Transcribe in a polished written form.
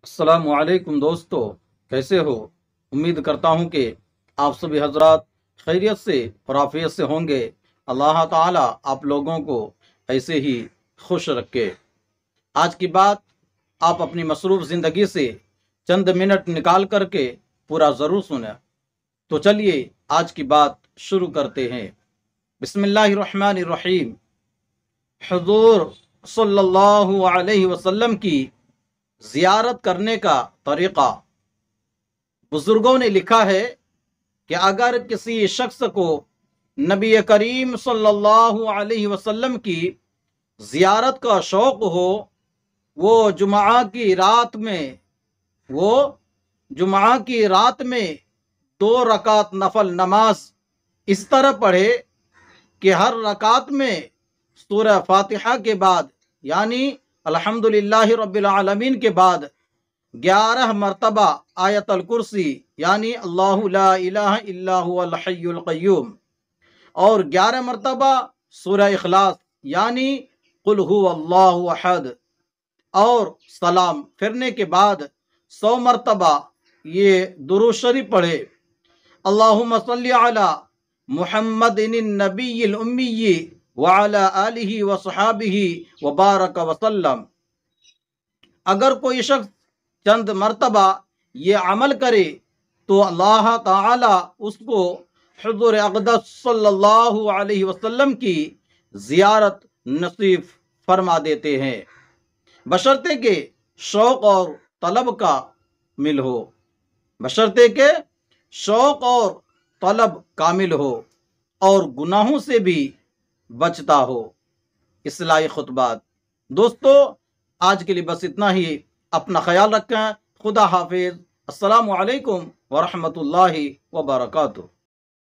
السلام علیکم دوستو، کیسے ہو؟ امید کرتا ہوں کہ آپ سبھی حضرات خیریت سے اور عافیت سے ہوں گے۔ اللہ تعالیٰ آپ لوگوں کو ایسے ہی خوش رکھے۔ آج کی بات آپ اپنی مصروف زندگی سے چند منٹ نکال کر کے پورا ضرور سنیں۔ تو چلیے آج کی بات شروع کرتے ہیں۔ بسم اللہ الرحمن الرحیم۔ حضور صلی اللہ علیہ وسلم کی زیارت کرنے کا طریقہ۔ بزرگوں نے لکھا ہے کہ اگر کسی شخص کو نبی کریم صلی اللہ علیہ وسلم کی زیارت کا شوق ہو، وہ جمعہ کی رات میں 2 رکعت نفل نماز اس طرح پڑھے کہ ہر رکعت میں سورہ فاتحہ کے بعد یعنی الحمدللہ رب العالمین کے بعد 11 مرتبہ آیت الکرسی یعنی اللہ لا الہ الا هو الحی القیوم اور 11 مرتبہ سورہ اخلاص یعنی قل هو اللہ احد اور سلام پھرنے کے بعد 100 مرتبہ یہ درود شریف پڑھے، اللہم صلی علی محمد النبی الامی وعلی آلہ وصحابہ وبارک وسلم۔ اگر کوئی شخص چند مرتبہ یہ عمل کرے تو اللہ تعالی اس کو حضور اقدس صلی اللہ علیہ وسلم کی زیارت نصیب فرما دیتے ہیں، بشرطے کہ شوق اور طلب کامل ہو اور گناہوں سے بھی بچتا ہو۔ اصلاحی خطبات۔ دوستو آج کے لیے بس اتنا ہی۔ اپنا خیال رکھیں۔ خدا حافظ۔ السلام علیکم ورحمۃ اللہ وبرکاتہ۔